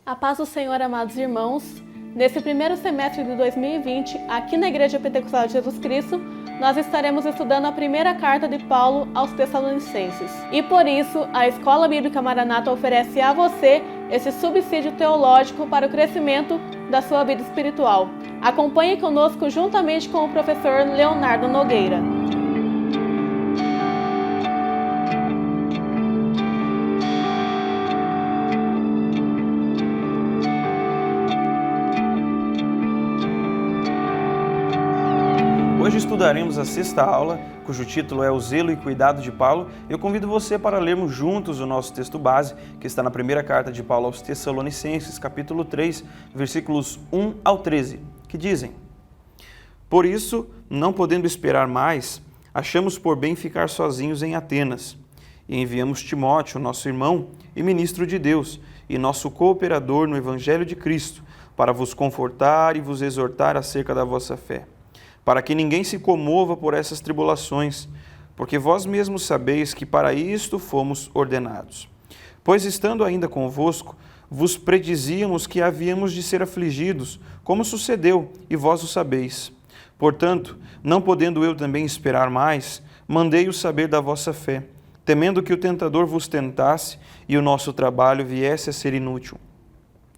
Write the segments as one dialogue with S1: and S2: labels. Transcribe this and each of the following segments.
S1: A paz do Senhor, amados irmãos. Nesse primeiro semestre de 2020, aqui na Igreja Pentecostal de Jesus Cristo, nós estaremos estudando a primeira carta de Paulo aos Tessalonicenses. E por isso, a Escola Bíblica Maranata oferece a você esse subsídio teológico para o crescimento da sua vida espiritual. Acompanhe conosco juntamente com o professor Leonardo Nogueira.
S2: Hoje estudaremos a sexta aula, cujo título é O Zelo e Cuidado de Paulo. Eu convido você para lermos juntos o nosso texto base, que está na primeira carta de Paulo aos Tessalonicenses, capítulo 3, versículos 1 ao 13, que dizem: Por isso, não podendo esperar mais, achamos por bem ficar sozinhos em Atenas, e enviamos Timóteo, nosso irmão e ministro de Deus, e nosso cooperador no Evangelho de Cristo, para vos confortar e vos exortar acerca da vossa fé, para que ninguém se comova por essas tribulações, porque vós mesmos sabeis que para isto fomos ordenados. Pois estando ainda convosco, vos predizíamos que havíamos de ser afligidos, como sucedeu, e vós o sabeis. Portanto, não podendo eu também esperar mais, mandei-o saber da vossa fé, temendo que o tentador vos tentasse e o nosso trabalho viesse a ser inútil.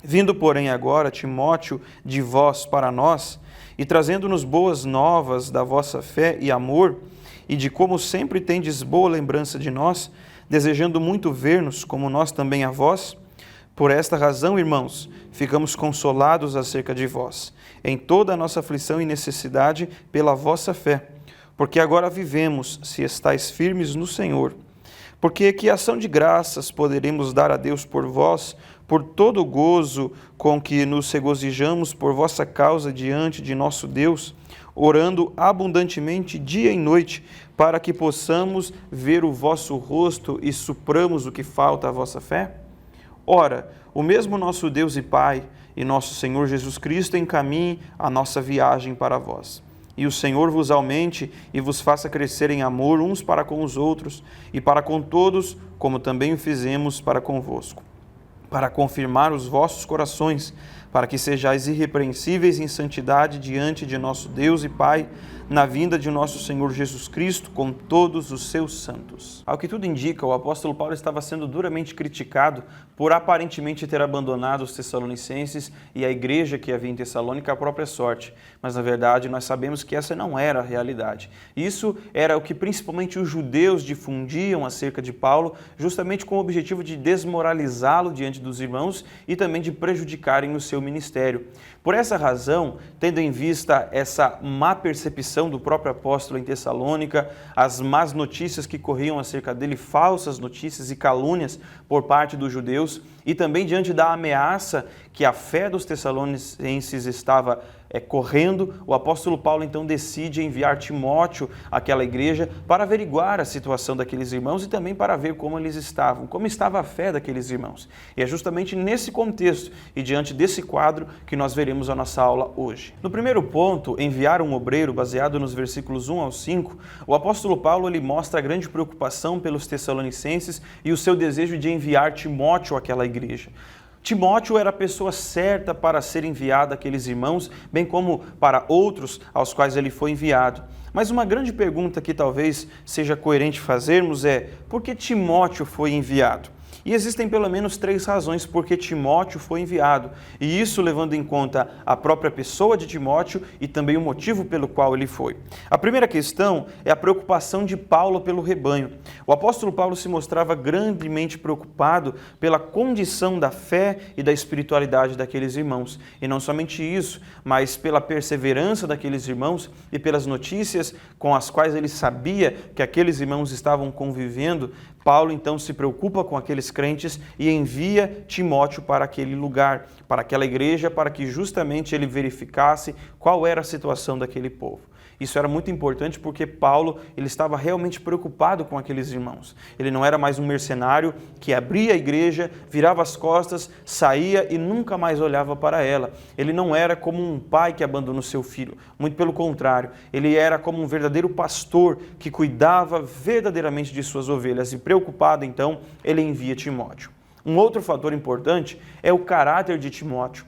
S2: Vindo, porém, agora Timóteo de vós para nós, e trazendo-nos boas novas da vossa fé e amor, e de como sempre tendes boa lembrança de nós, desejando muito ver-nos, como nós também a vós, por esta razão, irmãos, ficamos consolados acerca de vós, em toda a nossa aflição e necessidade pela vossa fé, porque agora vivemos, se estáis firmes no Senhor. Porque que ação de graças poderemos dar a Deus por vós, por todo o gozo com que nos regozijamos por vossa causa diante de nosso Deus, orando abundantemente dia e noite, para que possamos ver o vosso rosto e supramos o que falta à vossa fé? Ora, o mesmo nosso Deus e Pai e nosso Senhor Jesus Cristo encaminhe a nossa viagem para vós. E o Senhor vos aumente e vos faça crescer em amor uns para com os outros e para com todos, como também o fizemos para convosco, para confirmar os vossos corações, para que sejais irrepreensíveis em santidade diante de nosso Deus e Pai, na vinda de nosso Senhor Jesus Cristo com todos os seus santos. Ao que tudo indica, o apóstolo Paulo estava sendo duramente criticado por aparentemente ter abandonado os tessalonicenses e a igreja que havia em Tessalônica à própria sorte. Mas, na verdade, nós sabemos que essa não era a realidade. Isso era o que principalmente os judeus difundiam acerca de Paulo, justamente com o objetivo de desmoralizá-lo diante dos irmãos e também de prejudicarem o seu ministério. Por essa razão, tendo em vista essa má percepção do próprio apóstolo em Tessalônica, as más notícias que corriam acerca dele, falsas notícias e calúnias por parte dos judeus, e também diante da ameaça que a fé dos tessalonicenses estava correndo, o apóstolo Paulo então decide enviar Timóteo àquela igreja para averiguar a situação daqueles irmãos e também para ver como eles estavam, como estava a fé daqueles irmãos. E é justamente nesse contexto e diante desse quadro que nós veremos a nossa aula hoje. No primeiro ponto, enviar um obreiro, baseado nos versículos 1 ao 5, o apóstolo Paulo ele mostra a grande preocupação pelos tessalonicenses e o seu desejo de enviar Timóteo àquela igreja. Timóteo era a pessoa certa para ser enviado àqueles irmãos, bem como para outros aos quais ele foi enviado. Mas uma grande pergunta que talvez seja coerente fazermos é: por que Timóteo foi enviado? E existem pelo menos 3 razões por que Timóteo foi enviado, e isso levando em conta a própria pessoa de Timóteo e também o motivo pelo qual ele foi. A primeira questão é a preocupação de Paulo pelo rebanho. O apóstolo Paulo se mostrava grandemente preocupado pela condição da fé e da espiritualidade daqueles irmãos. E não somente isso, mas pela perseverança daqueles irmãos e pelas notícias com as quais ele sabia que aqueles irmãos estavam convivendo. Paulo então se preocupa com aqueles crentes e envia Timóteo para aquele lugar, para aquela igreja, para que justamente ele verificasse qual era a situação daquele povo. Isso era muito importante porque Paulo ele estava realmente preocupado com aqueles irmãos. Ele não era mais um mercenário que abria a igreja, virava as costas, saía e nunca mais olhava para ela. Ele não era como um pai que abandona o seu filho. Muito pelo contrário, ele era como um verdadeiro pastor que cuidava verdadeiramente de suas ovelhas. E preocupado, então, ele envia Timóteo. Um outro fator importante é o caráter de Timóteo.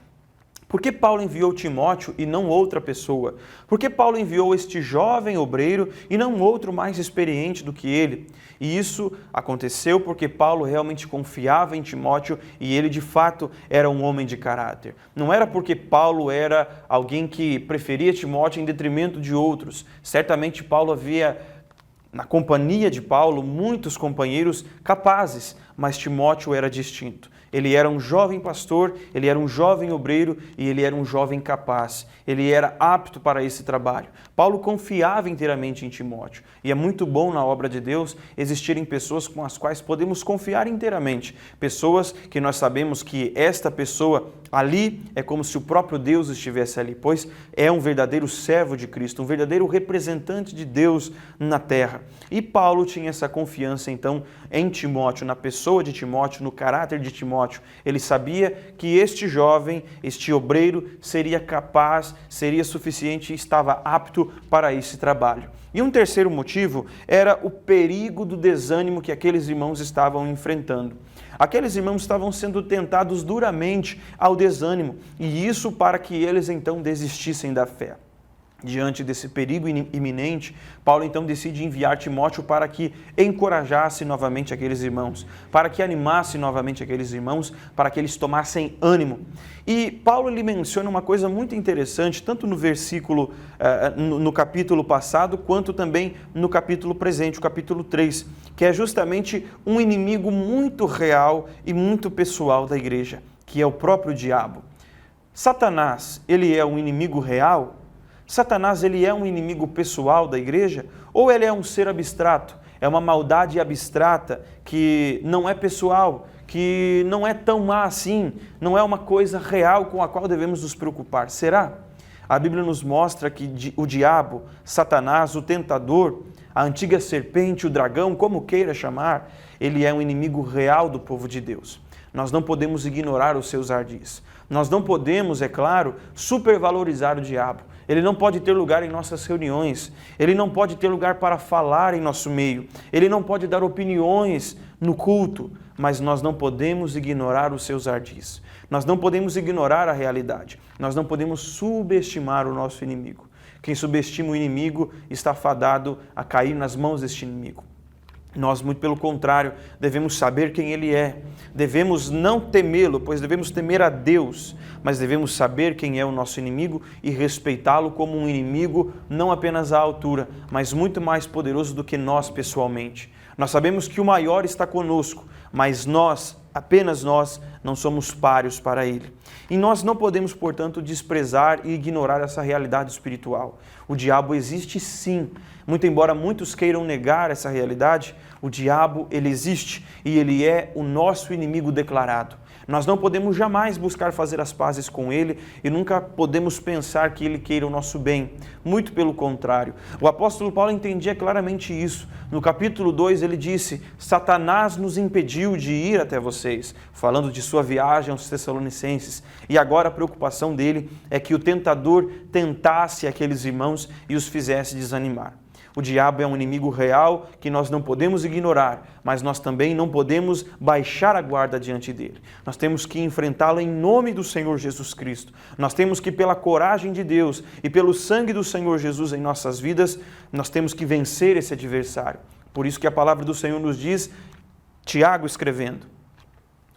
S2: Por que Paulo enviou Timóteo e não outra pessoa? Por que Paulo enviou este jovem obreiro e não outro mais experiente do que ele? E isso aconteceu porque Paulo realmente confiava em Timóteo e ele de fato era um homem de caráter. Não era porque Paulo era alguém que preferia Timóteo em detrimento de outros. Certamente Paulo havia, na companhia de Paulo, muitos companheiros capazes, mas Timóteo era distinto. Ele era um jovem pastor, ele era um jovem obreiro e ele era um jovem capaz. Ele era apto para esse trabalho. Paulo confiava inteiramente em Timóteo. E é muito bom na obra de Deus existirem pessoas com as quais podemos confiar inteiramente. Pessoas que nós sabemos que esta pessoa ali é como se o próprio Deus estivesse ali, pois é um verdadeiro servo de Cristo, um verdadeiro representante de Deus na terra. E Paulo tinha essa confiança então em Timóteo, na pessoa de Timóteo, no caráter de Timóteo. Ele sabia que este jovem, este obreiro, seria capaz, seria suficiente e estava apto para esse trabalho. E um terceiro motivo era o perigo do desânimo que aqueles irmãos estavam enfrentando. Aqueles irmãos estavam sendo tentados duramente ao desânimo, e isso para que eles então desistissem da fé. Diante desse perigo iminente, Paulo então decide enviar Timóteo para que encorajasse novamente aqueles irmãos, para que animasse novamente aqueles irmãos, para que eles tomassem ânimo. E Paulo lhe menciona uma coisa muito interessante, tanto no versículo, no capítulo passado, quanto também no capítulo presente, o capítulo 3, que é justamente um inimigo muito real e muito pessoal da igreja, que é o próprio diabo. Satanás, ele é um inimigo real? Satanás, ele é um inimigo pessoal da igreja ou ele é um ser abstrato? É uma maldade abstrata que não é pessoal, que não é tão má assim, não é uma coisa real com a qual devemos nos preocupar. Será? A Bíblia nos mostra que o diabo, Satanás, o tentador, a antiga serpente, o dragão, como queira chamar, ele é um inimigo real do povo de Deus. Nós não podemos ignorar os seus ardis. Nós não podemos, é claro, supervalorizar o diabo. Ele não pode ter lugar em nossas reuniões. Ele não pode ter lugar para falar em nosso meio. Ele não pode dar opiniões no culto. Mas nós não podemos ignorar os seus ardis. Nós não podemos ignorar a realidade. Nós não podemos subestimar o nosso inimigo. Quem subestima o inimigo está fadado a cair nas mãos deste inimigo. Nós, muito pelo contrário, devemos saber quem Ele é. Devemos não temê-lo, pois devemos temer a Deus, mas devemos saber quem é o nosso inimigo e respeitá-lo como um inimigo não apenas à altura, mas muito mais poderoso do que nós pessoalmente. Nós sabemos que o maior está conosco, mas nós, apenas nós, não somos páreos para Ele. E nós não podemos, portanto, desprezar e ignorar essa realidade espiritual. O diabo existe sim. Muito embora muitos queiram negar essa realidade, o diabo, ele existe e ele é o nosso inimigo declarado. Nós não podemos jamais buscar fazer as pazes com ele e nunca podemos pensar que ele queira o nosso bem. Muito pelo contrário. O apóstolo Paulo entendia claramente isso. No capítulo 2 ele disse: Satanás nos impediu de ir até vocês, falando de sua viagem aos Tessalonicenses. E agora a preocupação dele é que o tentador tentasse aqueles irmãos e os fizesse desanimar. O diabo é um inimigo real que nós não podemos ignorar, mas nós também não podemos baixar a guarda diante dele. Nós temos que enfrentá-lo em nome do Senhor Jesus Cristo. Nós temos que, pela coragem de Deus e pelo sangue do Senhor Jesus em nossas vidas, nós temos que vencer esse adversário. Por isso que a palavra do Senhor nos diz, Tiago escrevendo: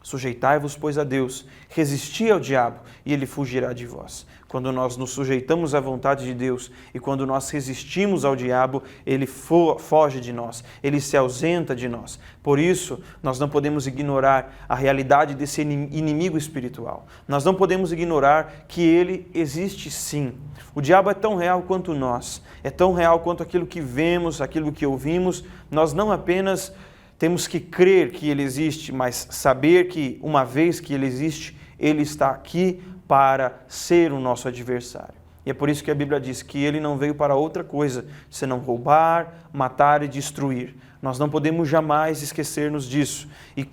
S2: sujeitai-vos, pois, a Deus, resisti ao diabo e ele fugirá de vós. Quando nós nos sujeitamos à vontade de Deus e quando nós resistimos ao diabo, ele foge de nós, ele se ausenta de nós. Por isso, nós não podemos ignorar a realidade desse inimigo espiritual. Nós não podemos ignorar que ele existe sim. O diabo é tão real quanto nós, é tão real quanto aquilo que vemos, aquilo que ouvimos. Nós não apenas temos que crer que ele existe, mas saber que, uma vez que ele existe, ele está aqui para ser o nosso adversário. E é por isso que a Bíblia diz que ele não veio para outra coisa, senão roubar, matar e destruir. Nós não podemos jamais esquecer-nos disso. E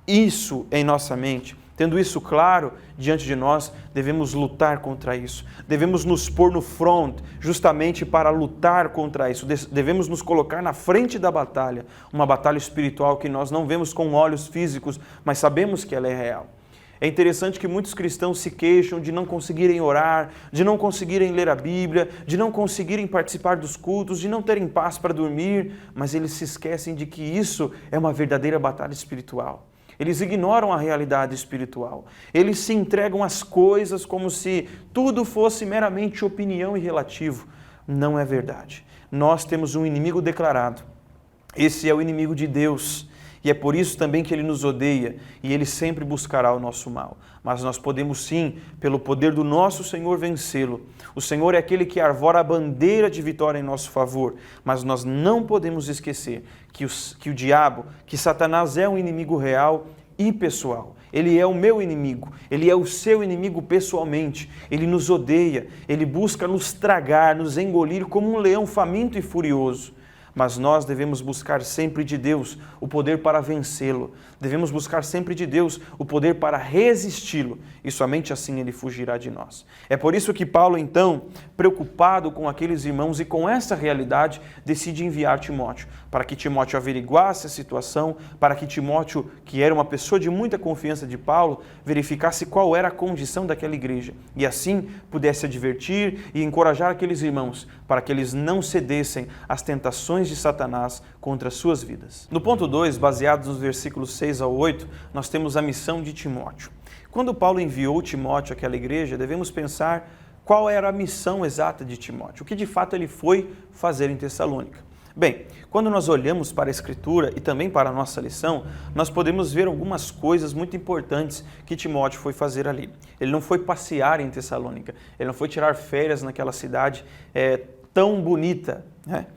S2: isso em nossa mente Tendo isso claro diante de nós, devemos lutar contra isso. Devemos nos pôr no front justamente para lutar contra isso. Devemos nos colocar na frente da batalha, uma batalha espiritual que nós não vemos com olhos físicos, mas sabemos que ela é real. É interessante que muitos cristãos se queixam de não conseguirem orar, de não conseguirem ler a Bíblia, de não conseguirem participar dos cultos, de não terem paz para dormir, mas eles se esquecem de que isso é uma verdadeira batalha espiritual. Eles ignoram a realidade espiritual. Eles se entregam às coisas como se tudo fosse meramente opinião e relativo. Não é verdade. Nós temos um inimigo declarado. Esse é o inimigo de Deus. E é por isso também que ele nos odeia e ele sempre buscará o nosso mal. Mas nós podemos sim, pelo poder do nosso Senhor, vencê-lo. O Senhor é aquele que arvora a bandeira de vitória em nosso favor. Mas nós não podemos esquecer que o diabo, que Satanás é um inimigo real e pessoal. Ele é o meu inimigo, ele é o seu inimigo pessoalmente. Ele nos odeia, ele busca nos tragar, nos engolir como um leão faminto e furioso. Mas nós devemos buscar sempre de Deus o poder para vencê-lo. Devemos buscar sempre de Deus o poder para resisti-lo. E somente assim ele fugirá de nós. É por isso que Paulo, então, preocupado com aqueles irmãos e com essa realidade, decide enviar Timóteo, para que Timóteo averiguasse a situação, para que Timóteo, que era uma pessoa de muita confiança de Paulo, verificasse qual era a condição daquela igreja. E assim pudesse advertir e encorajar aqueles irmãos, para que eles não cedessem às tentações de Satanás contra as suas vidas. No ponto 2, baseados nos versículos 6 ao 8, nós temos a missão de Timóteo. Quando Paulo enviou Timóteo àquela igreja, devemos pensar qual era a missão exata de Timóteo, o que de fato ele foi fazer em Tessalônica. Bem, quando nós olhamos para a Escritura e também para a nossa lição, nós podemos ver algumas coisas muito importantes que Timóteo foi fazer ali. Ele não foi passear em Tessalônica, ele não foi tirar férias naquela cidade tão bonita, né?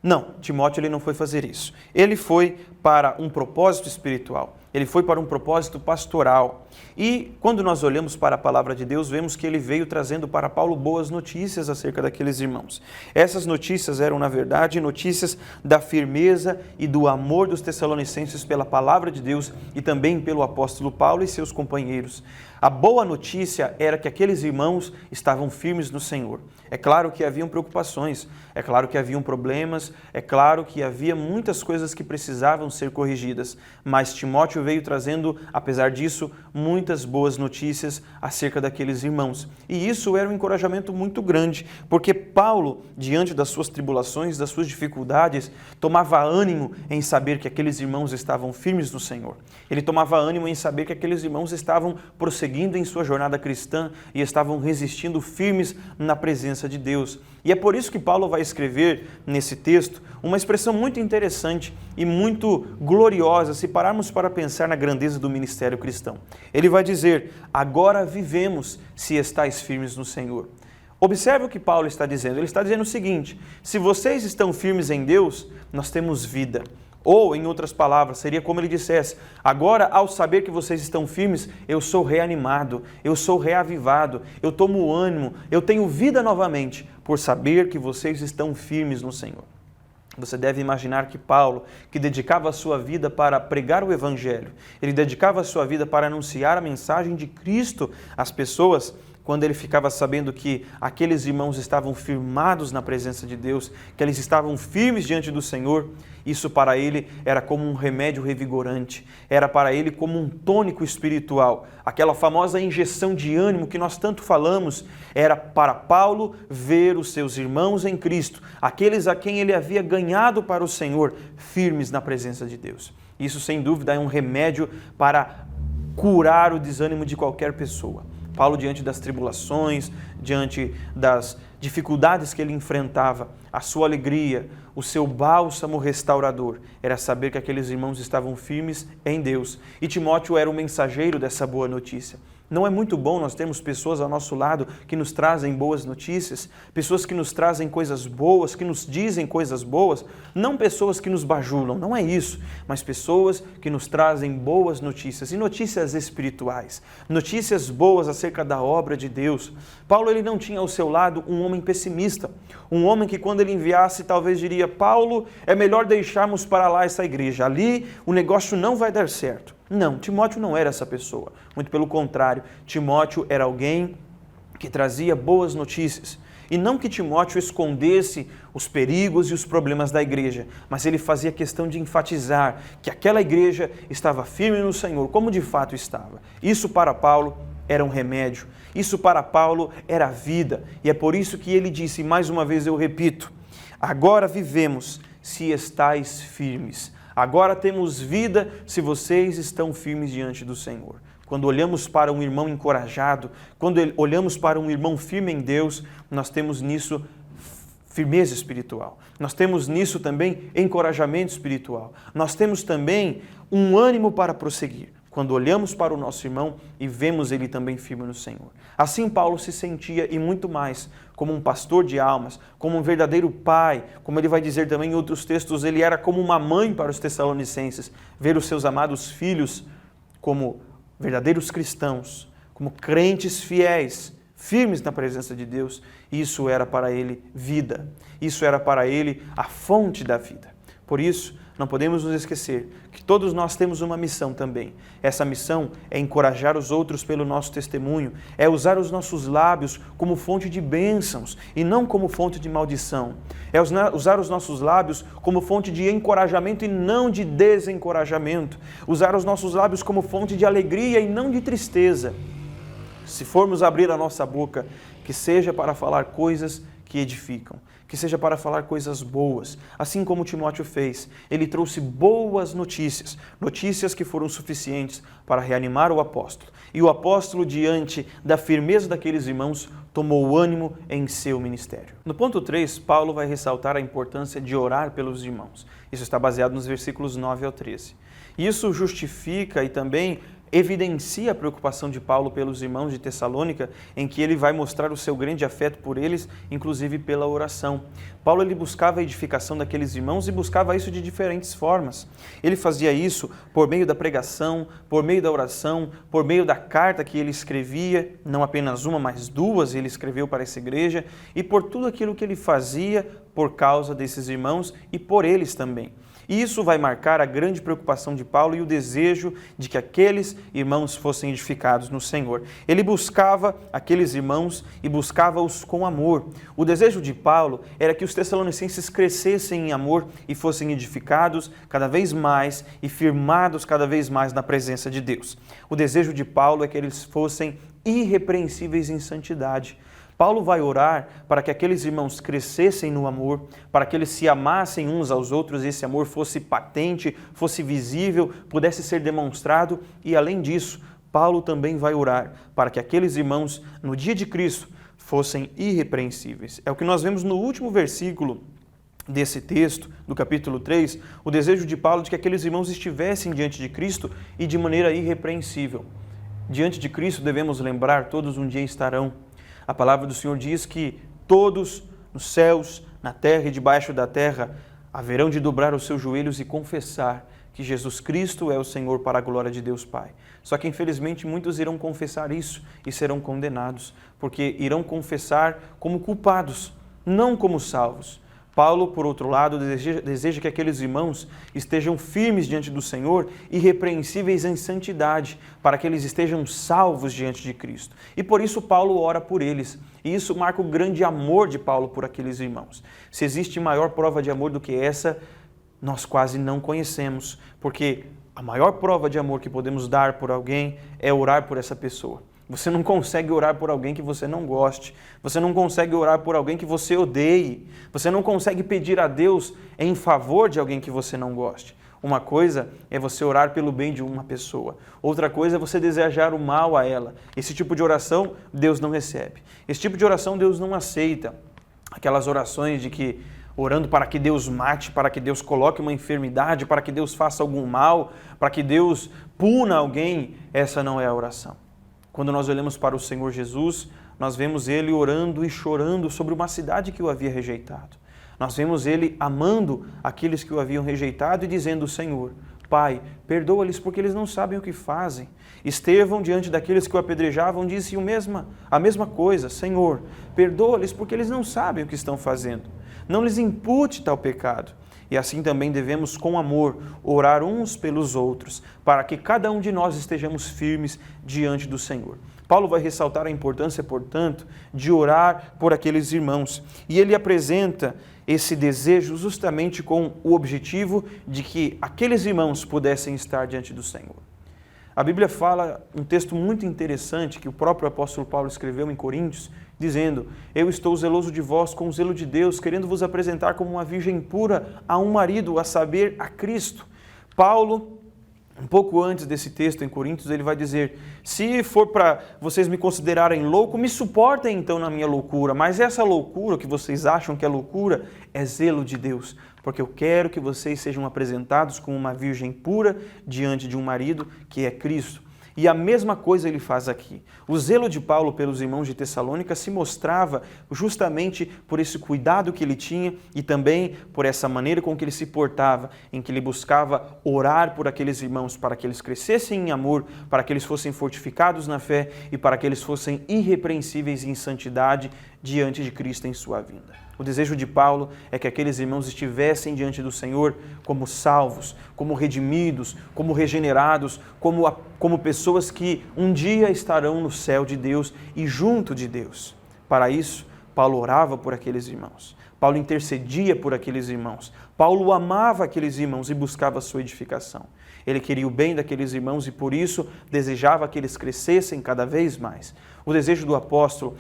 S2: Não, Timóteo ele não foi fazer isso. Ele foi para um propósito espiritual, ele foi para um propósito pastoral. E quando nós olhamos para a palavra de Deus, vemos que ele veio trazendo para Paulo boas notícias acerca daqueles irmãos. Essas notícias eram, na verdade, notícias da firmeza e do amor dos tessalonicenses pela palavra de Deus e também pelo apóstolo Paulo e seus companheiros. A boa notícia era que aqueles irmãos estavam firmes no Senhor. É claro que haviam preocupações, é claro que haviam problemas, é claro que havia muitas coisas que precisavam ser corrigidas, mas Timóteo veio trazendo, apesar disso, muitas boas notícias acerca daqueles irmãos. E isso era um encorajamento muito grande, porque Paulo, diante das suas tribulações, das suas dificuldades, tomava ânimo em saber que aqueles irmãos estavam firmes no Senhor. Ele tomava ânimo em saber que aqueles irmãos estavam prosseguindo em sua jornada cristã e estavam resistindo firmes na presença de Deus. E é por isso que Paulo vai escrever nesse texto uma expressão muito interessante e muito gloriosa, se pararmos para pensar na grandeza do ministério cristão. Ele vai dizer: agora vivemos se estáis firmes no Senhor. Observe o que Paulo está dizendo. Ele está dizendo o seguinte: se vocês estão firmes em Deus, nós temos vida. Ou, em outras palavras, seria como ele dissesse: agora, ao saber que vocês estão firmes, eu sou reanimado, eu sou reavivado, eu tomo ânimo, eu tenho vida novamente, por saber que vocês estão firmes no Senhor. Você deve imaginar que Paulo, que dedicava a sua vida para pregar o Evangelho, ele dedicava a sua vida para anunciar a mensagem de Cristo às pessoas, quando ele ficava sabendo que aqueles irmãos estavam firmados na presença de Deus, que eles estavam firmes diante do Senhor, isso para ele era como um remédio revigorante, era para ele como um tônico espiritual. Aquela famosa injeção de ânimo que nós tanto falamos, era para Paulo ver os seus irmãos em Cristo, aqueles a quem ele havia ganhado para o Senhor, firmes na presença de Deus. Isso, sem dúvida, é um remédio para curar o desânimo de qualquer pessoa. Paulo, diante das tribulações, diante das dificuldades que ele enfrentava, a sua alegria, o seu bálsamo restaurador, era saber que aqueles irmãos estavam firmes em Deus. E Timóteo era o mensageiro dessa boa notícia. Não é muito bom nós termos pessoas ao nosso lado que nos trazem boas notícias, pessoas que nos trazem coisas boas, que nos dizem coisas boas, não pessoas que nos bajulam, não é isso, mas pessoas que nos trazem boas notícias e notícias espirituais, notícias boas acerca da obra de Deus. Paulo ele não tinha ao seu lado um homem pessimista, um homem que quando ele enviasse talvez diria: Paulo, é melhor deixarmos para lá essa igreja, ali o negócio não vai dar certo. Não, Timóteo não era essa pessoa. Muito pelo contrário, Timóteo era alguém que trazia boas notícias. E não que Timóteo escondesse os perigos e os problemas da igreja, mas ele fazia questão de enfatizar que aquela igreja estava firme no Senhor, como de fato estava. Isso para Paulo era um remédio, isso para Paulo era vida. E é por isso que ele disse, mais uma vez eu repito, agora vivemos se estáis firmes. Agora temos vida se vocês estão firmes diante do Senhor. Quando olhamos para um irmão encorajado, quando olhamos para um irmão firme em Deus, nós temos nisso firmeza espiritual. Nós temos nisso também encorajamento espiritual. Nós temos também um ânimo para prosseguir. Quando olhamos para o nosso irmão e vemos ele também firme no Senhor. Assim Paulo se sentia e muito mais como um pastor de almas, como um verdadeiro pai, como ele vai dizer também em outros textos, ele era como uma mãe para os tessalonicenses, ver os seus amados filhos como verdadeiros cristãos, como crentes fiéis, firmes na presença de Deus. Isso era para ele vida, isso era para ele a fonte da vida. Por isso, não podemos nos esquecer que todos nós temos uma missão também. Essa missão é encorajar os outros pelo nosso testemunho, é usar os nossos lábios como fonte de bênçãos e não como fonte de maldição. É usar os nossos lábios como fonte de encorajamento e não de desencorajamento. Usar os nossos lábios como fonte de alegria e não de tristeza. Se formos abrir a nossa boca, que seja para falar coisas que edificam, que seja para falar coisas boas, assim como Timóteo fez. Ele trouxe boas notícias, notícias que foram suficientes para reanimar o apóstolo. E o apóstolo, diante da firmeza daqueles irmãos, tomou ânimo em seu ministério. No ponto 3, Paulo vai ressaltar a importância de orar pelos irmãos. Isso está baseado nos versículos 9 ao 13. Isso justifica e também evidencia a preocupação de Paulo pelos irmãos de Tessalônica, em que ele vai mostrar o seu grande afeto por eles, inclusive pela oração. Paulo ele buscava a edificação daqueles irmãos e buscava isso de diferentes formas. Ele fazia isso por meio da pregação, por meio da oração, por meio da carta que ele escrevia, não apenas uma, mas duas ele escreveu para essa igreja, e por tudo aquilo que ele fazia por causa desses irmãos e por eles também. E isso vai marcar a grande preocupação de Paulo e o desejo de que aqueles irmãos fossem edificados no Senhor. Ele buscava aqueles irmãos e buscava-os com amor. O desejo de Paulo era que os tessalonicenses crescessem em amor e fossem edificados cada vez mais e firmados cada vez mais na presença de Deus. O desejo de Paulo é que eles fossem irrepreensíveis em santidade. Paulo vai orar para que aqueles irmãos crescessem no amor, para que eles se amassem uns aos outros e esse amor fosse patente, fosse visível, pudesse ser demonstrado e, além disso, Paulo também vai orar para que aqueles irmãos, no dia de Cristo, fossem irrepreensíveis. É o que nós vemos no último versículo desse texto, do capítulo 3, o desejo de Paulo de que aqueles irmãos estivessem diante de Cristo e de maneira irrepreensível. Diante de Cristo devemos lembrar, todos um dia estarão. A palavra do Senhor diz que todos nos céus, na terra e debaixo da terra haverão de dobrar os seus joelhos e confessar que Jesus Cristo é o Senhor para a glória de Deus Pai. Só que infelizmente muitos irão confessar isso e serão condenados, porque irão confessar como culpados, não como salvos. Paulo, por outro lado, deseja que aqueles irmãos estejam firmes diante do Senhor, irrepreensíveis em santidade, para que eles estejam salvos diante de Cristo. E por isso Paulo ora por eles. E isso marca o grande amor de Paulo por aqueles irmãos. Se existe maior prova de amor do que essa, nós quase não conhecemos, porque a maior prova de amor que podemos dar por alguém é orar por essa pessoa. Você não consegue orar por alguém que você não goste. Você não consegue orar por alguém que você odeie. Você não consegue pedir a Deus em favor de alguém que você não goste. Uma coisa é você orar pelo bem de uma pessoa. Outra coisa é você desejar o mal a ela. Esse tipo de oração Deus não recebe. Esse tipo de oração Deus não aceita. Aquelas orações de que orando para que Deus mate, para que Deus coloque uma enfermidade, para que Deus faça algum mal, para que Deus puna alguém, essa não é a oração. Quando nós olhamos para o Senhor Jesus, nós vemos Ele orando e chorando sobre uma cidade que o havia rejeitado. Nós vemos Ele amando aqueles que o haviam rejeitado e dizendo, Senhor, Pai, perdoa-lhes porque eles não sabem o que fazem. Estevão, diante daqueles que o apedrejavam, disse a mesma coisa, Senhor, perdoa-lhes porque eles não sabem o que estão fazendo. Não lhes impute tal pecado. E assim também devemos, com amor, orar uns pelos outros, para que cada um de nós estejamos firmes diante do Senhor. Paulo vai ressaltar a importância, portanto, de orar por aqueles irmãos. E ele apresenta esse desejo justamente com o objetivo de que aqueles irmãos pudessem estar diante do Senhor. A Bíblia fala um texto muito interessante que o próprio apóstolo Paulo escreveu em Coríntios, dizendo: eu estou zeloso de vós com o zelo de Deus, querendo vos apresentar como uma virgem pura a um marido, a saber, a Cristo. Paulo, um pouco antes desse texto em Coríntios, ele vai dizer: se for para vocês me considerarem louco, me suportem então na minha loucura, mas essa loucura que vocês acham que é loucura é zelo de Deus, porque eu quero que vocês sejam apresentados como uma virgem pura diante de um marido que é Cristo. E a mesma coisa ele faz aqui. O zelo de Paulo pelos irmãos de Tessalônica se mostrava justamente por esse cuidado que ele tinha e também por essa maneira com que ele se portava, em que ele buscava orar por aqueles irmãos para que eles crescessem em amor, para que eles fossem fortificados na fé e para que eles fossem irrepreensíveis em santidade diante de Cristo em sua vinda. O desejo de Paulo é que aqueles irmãos estivessem diante do Senhor como salvos, como redimidos, como regenerados, como pessoas que um dia estarão no céu de Deus e junto de Deus. Para isso, Paulo orava por aqueles irmãos. Paulo intercedia por aqueles irmãos. Paulo amava aqueles irmãos e buscava a sua edificação. Ele queria o bem daqueles irmãos e por isso desejava que eles crescessem cada vez mais. O desejo do apóstolo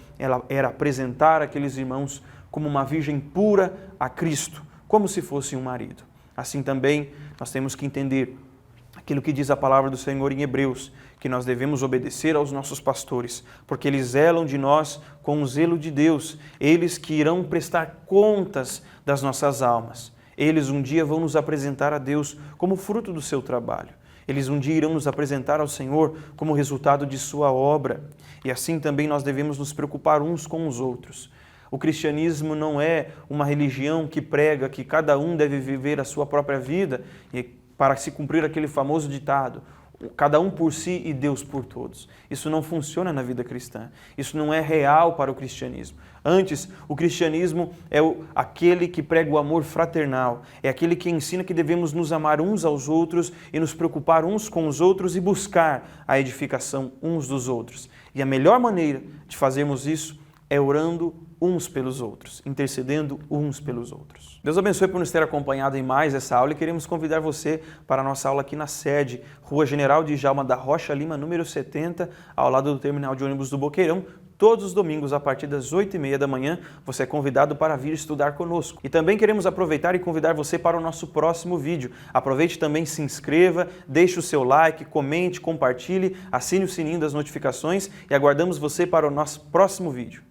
S2: era apresentar aqueles irmãos como uma virgem pura a Cristo, como se fosse um marido. Assim também nós temos que entender aquilo que diz a palavra do Senhor em Hebreus, que nós devemos obedecer aos nossos pastores, porque eles zelam de nós com o zelo de Deus, eles que irão prestar contas das nossas almas. Eles um dia vão nos apresentar a Deus como fruto do seu trabalho. Eles um dia irão nos apresentar ao Senhor como resultado de sua obra. E assim também nós devemos nos preocupar uns com os outros. O cristianismo não é uma religião que prega que cada um deve viver a sua própria vida e para se cumprir aquele famoso ditado: cada um por si e Deus por todos. Isso não funciona na vida cristã. Isso não é real para o cristianismo. Antes, o cristianismo é aquele que prega o amor fraternal, é aquele que ensina que devemos nos amar uns aos outros e nos preocupar uns com os outros e buscar a edificação uns dos outros. E a melhor maneira de fazermos isso é orando uns pelos outros, intercedendo uns pelos outros. Deus abençoe por nos ter acompanhado em mais essa aula e queremos convidar você para a nossa aula aqui na sede, Rua General Djalma da Rocha Lima, número 70, ao lado do terminal de ônibus do Boqueirão. Todos os domingos, a partir das 8h30 da manhã, você é convidado para vir estudar conosco. E também queremos aproveitar e convidar você para o nosso próximo vídeo. Aproveite também, se inscreva, deixe o seu like, comente, compartilhe, assine o sininho das notificações e aguardamos você para o nosso próximo vídeo.